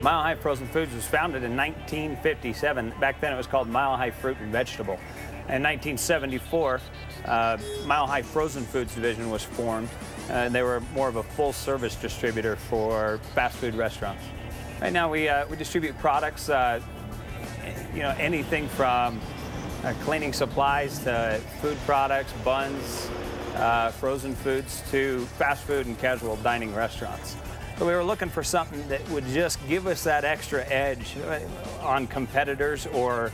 MileHi Frozen Foods was founded in 1957. Back then it was called MileHi Fruit and Vegetable. In 1974, MileHi Frozen Foods Division was formed. They were more of a full-service distributor for fast food restaurants. Right now we distribute products, anything from cleaning supplies to food products, buns, frozen foods to fast food and casual dining restaurants. So we were looking for something that would just give us that extra edge on competitors or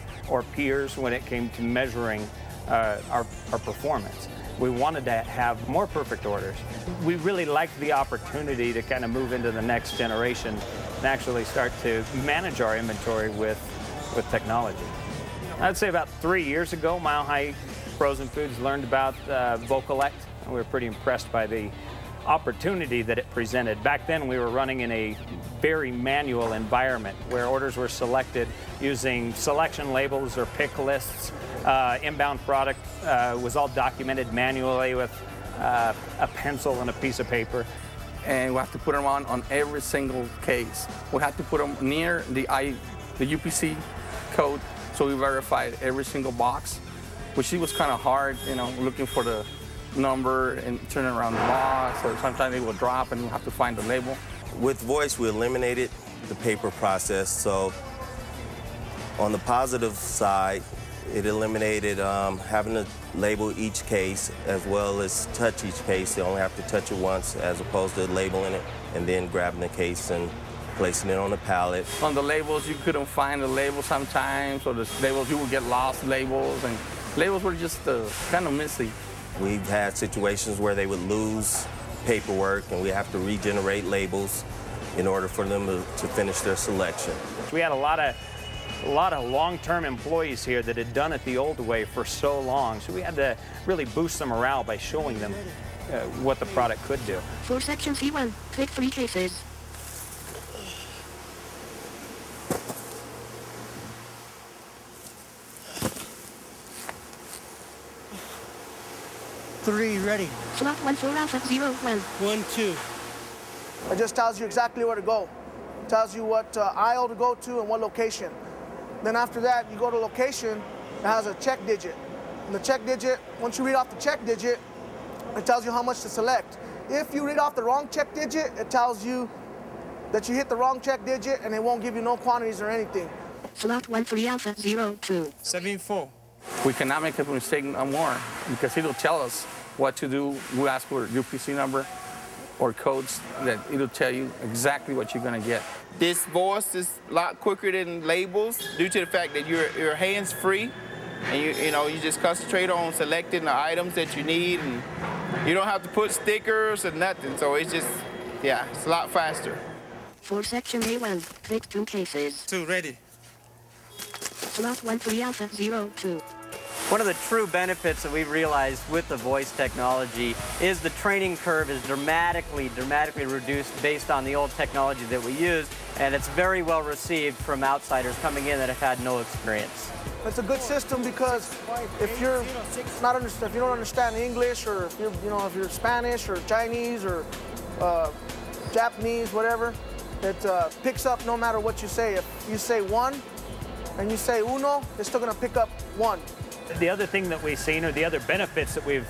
peers when it came to measuring our performance. We wanted to have more perfect orders. We really liked the opportunity to kind of move into the next generation and actually start to manage our inventory with technology. I'd say about 3 years ago, MileHi Frozen Foods learned about Vocollect, and we were pretty impressed by the opportunity that it presented. Back then, we were running in a very manual environment where orders were selected using selection labels or pick lists. Inbound product was all documented manually with a pencil and a piece of paper. And we have to put them on every single case. We had to put them near the UPC code, so we verified every single box, which was kind of hard, looking for the number and turning around the box, or sometimes it will drop and we'll have to find the label. With voice, we eliminated the paper process, so on the positive side, it eliminated having to label each case as well as touch each case. They only have to touch it once as opposed to labeling it and then grabbing the case and placing it on the pallet. On the labels, you couldn't find the label sometimes, or the labels, you would get lost labels, and labels were just kind of messy. We've had situations where they would lose paperwork and we have to regenerate labels in order for them to finish their selection. We had a lot of long-term employees here that had done it the old way for so long, so we had to really boost the morale by showing them what the product could do. For section C1, pick 3 cases. Three, ready. Slot 1 4 Alpha 0 1. 1 2. It just tells you exactly where to go. It tells you what aisle to go to and what location. Then after that, you go to location, it has a check digit. And the check digit, once you read off the check digit, it tells you how much to select. If you read off the wrong check digit, it tells you that you hit the wrong check digit and it won't give you no quantities or anything. Slot 1 3 Alpha 0 2. 74. We cannot make a mistake no more because it'll tell us what to do. We ask for UPC number or codes that it'll tell you exactly what you're going to get. This voice is a lot quicker than labels due to the fact that you're hands-free and you just concentrate on selecting the items that you need, and you don't have to put stickers or nothing. So it's just, it's a lot faster. For section A1, pick 2 cases. 2, ready. Slot 1 3 Alpha 0 2. One of the true benefits that we've realized with the voice technology is the training curve is dramatically reduced based on the old technology that we use, and it's very well received from outsiders coming in that have had no experience. It's a good system because if you don't understand English, or if you're Spanish or Chinese or Japanese, whatever, it picks up no matter what you say. If you say 1 and you say uno, it's still going to pick up 1. The other thing that we've seen, or the other benefits that we've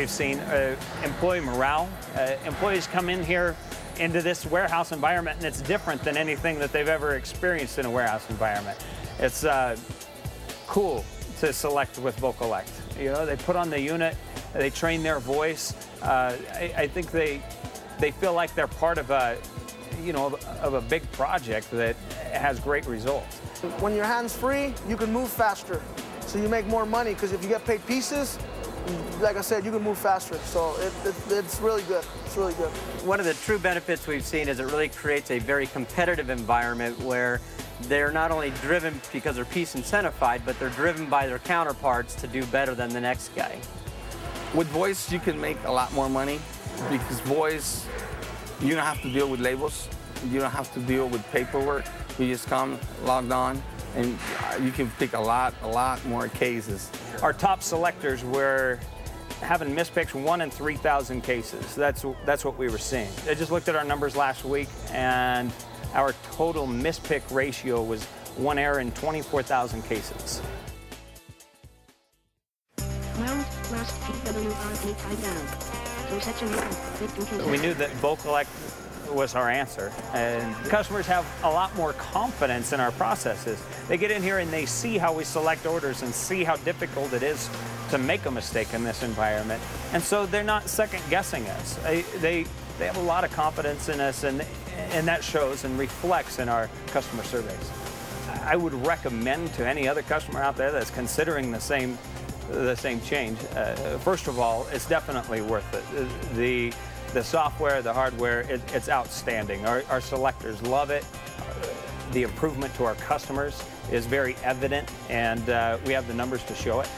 seen, employee morale. Employees come in here into this warehouse environment, and it's different than anything that they've ever experienced in a warehouse environment. It's cool to select with Vocollect. They put on the unit, they train their voice. I think they feel like they're part of a big project that has great results. When your hands free, you can move faster. So you make more money, because if you get paid pieces, like I said, you can move faster. So it's really good. It's really good. One of the true benefits we've seen is it really creates a very competitive environment where they're not only driven because they're piece incentivized, but they're driven by their counterparts to do better than the next guy. With voice, you can make a lot more money because voice, you don't have to deal with labels. You don't have to deal with paperwork. You just come, logged on, and you can pick a lot more cases. Our top selectors were having mispicks 1 in 3,000 cases. That's what we were seeing. I just looked at our numbers last week, and our total mispick ratio was 1 error in 24,000 cases. Round last PWRP time down. For section 1, We knew that Vocollect was our answer, and customers have a lot more confidence in our processes. They get in here and they see how we select orders and see how difficult it is to make a mistake in this environment, and so they're not second guessing us. They have a lot of confidence in us, and that shows and reflects in our customer surveys. I would recommend to any other customer out there that's considering the same change. First of all, it's definitely worth it. The software, the hardware, it's outstanding. Our selectors love it. The improvement to our customers is very evident, and we have the numbers to show it.